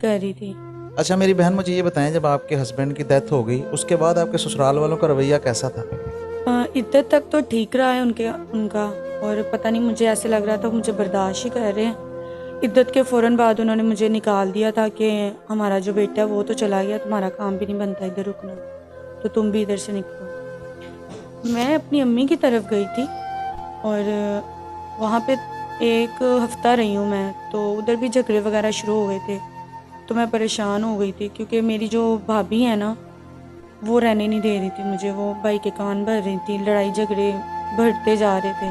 कर रही थी। अच्छा मेरी बहन, मुझे ये बताएं, जब आपके हस्बैंड की डेथ हो गई उसके बाद आपके ससुराल वालों का रवैया कैसा था? इद्दत तक तो ठीक रहा है उनका। और पता नहीं, मुझे ऐसे लग रहा था मुझे बर्दाश्त ही कर रहे हैं। इद्दत के फ़ौरन बाद उन्होंने मुझे निकाल दिया था कि हमारा जो बेटा है वो तो चला गया, तुम्हारा काम भी नहीं बनता इधर रुकना, तो तुम भी इधर से निकलो। मैं अपनी अम्मी की तरफ गई थी और वहाँ पे एक हफ़्ता रही हूँ मैं, तो उधर भी झगड़े वगैरह शुरू हो गए थे। तो मैं परेशान हो गई थी क्योंकि मेरी जो भाभी है ना, वो रहने नहीं दे रही थी मुझे। वो भाई के कान भर रही थी, लड़ाई झगड़े बढ़ते जा रहे थे।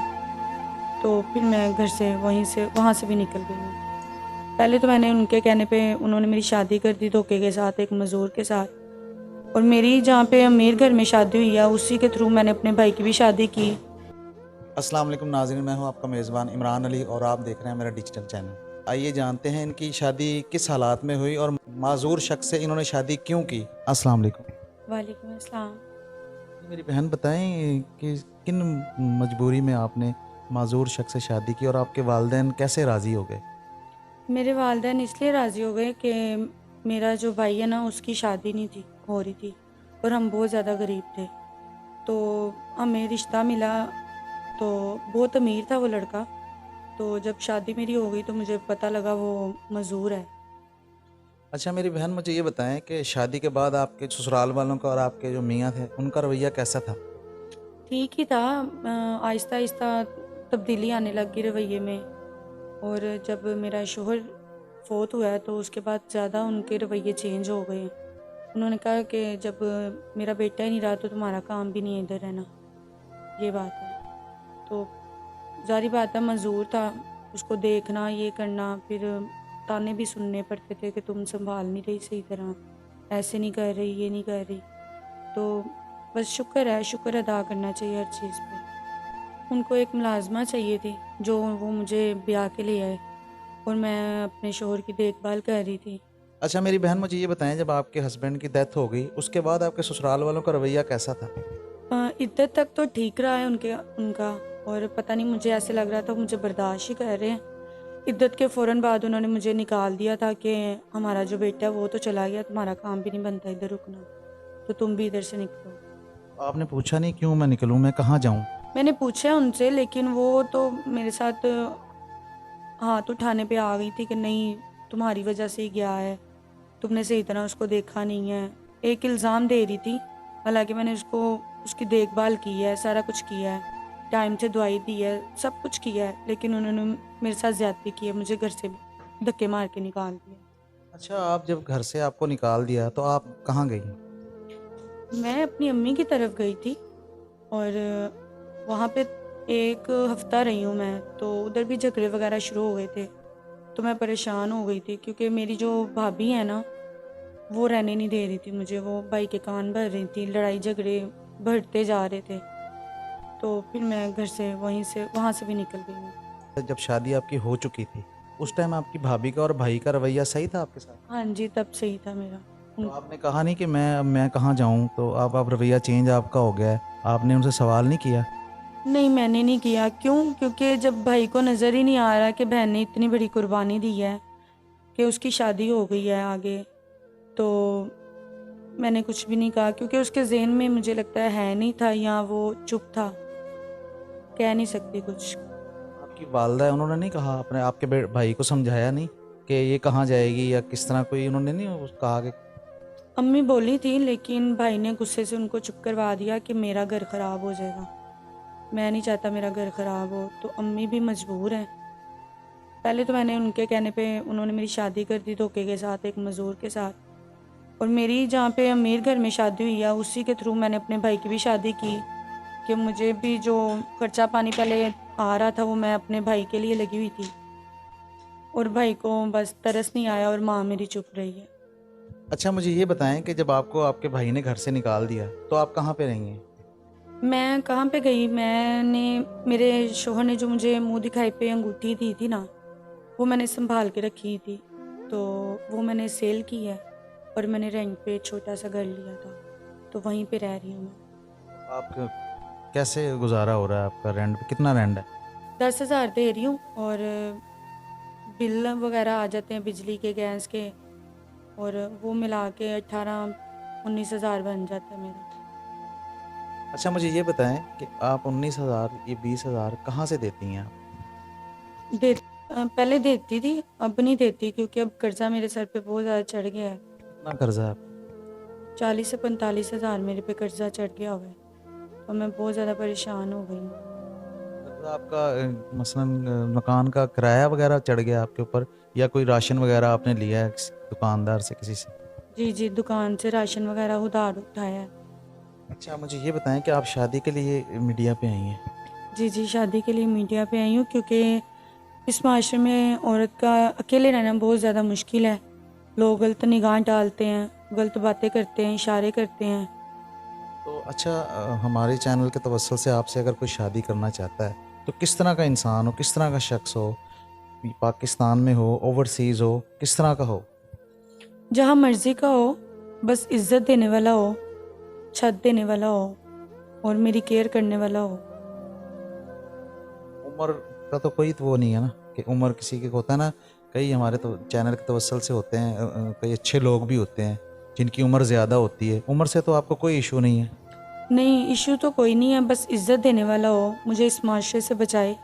तो फिर मैं घर से वहाँ से भी निकल गई हूँ। पहले तो मैंने उनके कहने पे उन्होंने मेरी शादी कर दी धोखे के साथ, एक मज़दूर के साथ। और मेरी जहाँ पे अमीर घर में शादी हुई है उसी के थ्रू मैंने अपने भाई की भी शादी की। अस्सलाम वालेकुम नाज़रीन, मैं हूं आपका मेज़बान इमरान अली और आप देख रहे हैं मेरा डिजिटल चैनल। आइए जानते हैं इनकी शादी किस हालात में हुई और माजूर शख्स से इन्होंने शादी क्यों की। अस्सलाम वालेकुम। वालेकुम अस्सलाम। मेरी बहन बताएं कि किन मजबूरी में आपने माजूर शख्स से शादी की और आपके वालिदैन कैसे राज़ी हो गए? मेरे वालिदैन इसलिए राज़ी हो गए कि मेरा जो भाई है ना, उसकी शादी नहीं थी हो रही थी और हम बहुत ज़्यादा गरीब थे। तो हमें रिश्ता मिला, तो बहुत अमीर था वो लड़का। तो जब शादी मेरी हो गई तो मुझे पता लगा वो मज़दूर है। अच्छा मेरी बहन, मुझे ये बताएं कि शादी के बाद आपके ससुराल वालों का और आपके जो मियाँ थे उनका रवैया कैसा था? ठीक ही था। आहिस्ता आहिस्ता तब्दीली आने लग गई रवैये में। और जब मेरा शोहर फोत हुआ है तो उसके बाद ज़्यादा उनके रवैये चेंज हो गए। उन्होंने कहा कि जब मेरा बेटा ही नहीं रहा तो तुम्हारा काम भी नहीं है इधर रहना, ये बात है। तो ज़ाहिर बात है, मंजूर था, उसको देखना, ये करना, फिर ताने भी सुनने पड़ते थे कि तुम संभाल नहीं रही सही तरह, ऐसे नहीं कर रही, ये नहीं कर रही। तो बस शुक्र है, शुक्र अदा करना चाहिए हर चीज़ पे। उनको एक मुलाजमा चाहिए थी जो वो मुझे ब्याह के लिए आए और मैं अपने शोहर की देखभाल कर रही थी। अच्छा मेरी बहन, मुझे ये बताएं, जब आपके हस्बैंड की डेथ हो गई उसके बाद आपके ससुराल वालों का रवैया कैसा था? इद्दत तक तो ठीक रहा है उनका। और पता नहीं, मुझे ऐसे लग रहा था मुझे बर्दाश्त ही कर रहे हैं। इद्दत के फ़ौरन बाद उन्होंने मुझे निकाल दिया था कि हमारा जो बेटा है वो तो चला गया, तुम्हारा काम भी नहीं बनता इधर रुकना, तो तुम भी इधर से निकलो। आपने पूछा नहीं क्यों मैं निकलूं, मैं कहाँ जाऊं? मैंने पूछा उनसे, लेकिन वो तो मेरे साथ हाथ उठाने पे आ गई थी कि नहीं, तुम्हारी वजह से ही गया है, तुमने सही तरह उसको देखा नहीं है। एक इल्ज़ाम दे रही थी, हालांकि मैंने उसको उसकी देखभाल की है, सारा कुछ किया है, टाइम से दवाई दी है, सब कुछ किया है, लेकिन उन्होंने मेरे साथ ज़्यादती की है, मुझे घर से धक्के मार के निकाल दिया। अच्छा, आप जब घर से आपको निकाल दिया तो आप कहाँ गई? मैं अपनी अम्मी की तरफ गई थी और वहाँ पे एक हफ़्ता रही हूँ मैं, तो उधर भी झगड़े वगैरह शुरू हो गए थे। तो मैं परेशान हो गई थी क्योंकि मेरी जो भाभी है ना, वो रहने नहीं दे रही थी मुझे। वो भाई के कान भर रही थी, लड़ाई झगड़े बढ़ते जा रहे थे। तो फिर मैं घर से वहाँ से भी निकल गई हूँ। जब शादी आपकी हो चुकी थी उस टाइम आपकी भाभी का और भाई का रवैया सही था आपके साथ? हाँ जी, तब सही था मेरा। तो उन आपने कहा नहीं कि मैं कहाँ जाऊँ, तो आप रवैया चेंज आपका हो गया है, आपने उनसे सवाल नहीं किया? नहीं, मैंने नहीं किया। क्यों? क्योंकि जब भाई को नज़र ही नहीं आ रहा कि बहन ने इतनी बड़ी कुर्बानी दी है, कि उसकी शादी हो गई है आगे, तो मैंने कुछ भी नहीं कहा क्योंकि उसके ज़हन में मुझे लगता है नहीं था, या वो चुप था, कह नहीं सकती कुछ। आपकी वालदा है, उन्होंने नहीं कहा, अपने आपके भाई को समझाया नहीं कि ये कहाँ जाएगी या किस तरह, कोई उन्होंने नहीं कहा कि? अम्मी बोली थी, लेकिन भाई ने गुस्से से उनको चुप करवा दिया कि मेरा घर ख़राब हो जाएगा। मैं नहीं चाहता मेरा घर ख़राब हो, तो अम्मी भी मजबूर हैं। पहले तो मैंने उनके कहने पे उन्होंने मेरी शादी कर दी धोखे के साथ, एक मज़दूर के साथ। और मेरी जहाँ पे अमीर घर में शादी हुई है उसी के थ्रू मैंने अपने भाई की भी शादी की, कि मुझे भी जो खर्चा पानी पहले आ रहा था वो मैं अपने भाई के लिए लगी हुई थी। और भाई को बस तरस नहीं आया और माँ मेरी चुप रही है। अच्छा मुझे ये बताएं कि जब आपको आपके भाई ने घर से निकाल दिया तो आप कहाँ पे रही हैं? मैं कहाँ पे गई, मैंने मेरे शोहर ने जो मुझे मुंह दिखाई पे अंगूठी दी थी ना, वो मैंने संभाल के रखी थी। तो वो मैंने सेल की है और मैंने रेंट पे छोटा सा घर लिया था, तो वहीं पे रह रही हूँ मैं। आपका कैसे गुजारा हो रहा है? आपका रेंट पे कितना रेंट है? 10,000 दे रही हूँ और बिल वगैरह आ जाते हैं बिजली के, गैस के, और वो मिला के 18-19 हज़ार बन जाता है मेरा। अच्छा, मुझे ये बताएं कि आप 19,000 ये 20,000 कहाँ से देती हैं आप? दे पहले देती थी, अब नहीं देती क्योंकि अब कर्जा मेरे सर पे बहुत ज़्यादा चढ़ गया है। कितना कर्जा है आपका? 40 से 45 हज़ार मेरे पे कर्जा चढ़ गया हुआ है, और मैं बहुत ज़्यादा परेशान हो गई हूँ। कर्जा आपका मसलन मकान का किराया वगैरह चढ़ गया आपके ऊपर, या कोई राशन वगैरह आपने लिया है किसी दुकानदार से, किसी से? जी जी, दुकान से राशन वगैरह उधार उठाया है। अच्छा, मुझे ये बताएं कि आप शादी के लिए मीडिया पे आई हैं। जी जी, शादी के लिए मीडिया पे आई हूँ क्योंकि इस माशरे में औरत का अकेले रहना बहुत ज़्यादा मुश्किल है। लोग गलत निगाह डालते हैं, गलत बातें करते हैं, इशारे करते हैं। तो अच्छा, हमारे चैनल के तवज्जुल से आपसे अगर कोई शादी करना चाहता है तो किस तरह का इंसान हो, किस तरह का शख्स हो, पाकिस्तान में हो, ओवरसीज़ हो, किस तरह का हो? जहाँ मर्ज़ी का हो, बस इज़्ज़त देने वाला हो, छत देने वाला हो और मेरी केयर करने वाला हो। उम्र का तो कोई तो वो नहीं है ना, कि उम्र किसी के होता है ना। कई हमारे तो चैनल के तवज्जुल से होते हैं, कई अच्छे लोग भी होते हैं जिनकी उम्र ज़्यादा होती है। उम्र से तो आपको कोई इशू नहीं है? नहीं, इशू तो कोई नहीं है, बस इज़्ज़त देने वाला हो, मुझे इस माशरे से बचाए,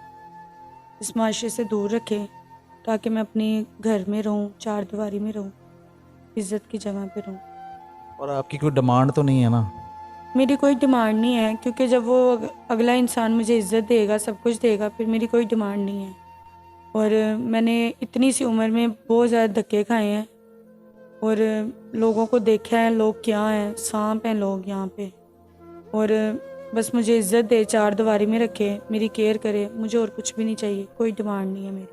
इस माशरे से दूर रखे, ताकि मैं अपने घर में रहूं, चार दीवारी में रहूं, इज़्ज़त की जगह पे रहूं। और आपकी कोई डिमांड तो नहीं है ना? मेरी कोई डिमांड नहीं है, क्योंकि जब वो अगला इंसान मुझे इज़्ज़त देगा, सब कुछ देगा, फिर मेरी कोई डिमांड नहीं है। और मैंने इतनी सी उम्र में बहुत ज़्यादा धक्के खाए हैं और लोगों को देखा है, लोग क्या हैं, सांप हैं लोग यहाँ पे। और बस मुझे इज़्ज़त दे, चार दीवारी में रखे, मेरी केयर करे, मुझे और कुछ भी नहीं चाहिए, कोई डिमांड नहीं है मेरी।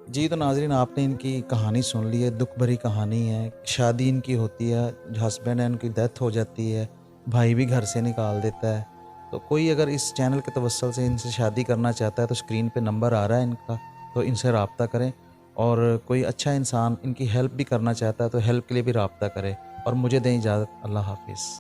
जी, तो नाज़रीन, आपने इनकी कहानी सुन ली है, दुख भरी कहानी है। शादी इनकी होती है, हस्बैंड है उनकी डेथ हो जाती है, भाई भी घर से निकाल देता है। तो कोई अगर इस चैनल के तवज्जुल से इनसे शादी करना चाहता है तो स्क्रीन पे नंबर आ रहा है इनका, तो इनसे रब्ता करें। और कोई अच्छा इंसान इनकी हेल्प भी करना चाहता है तो हेल्प के लिए भी रब्ता करें। और मुझे दें इजाज़त। अल्लाह हाफ़िज़।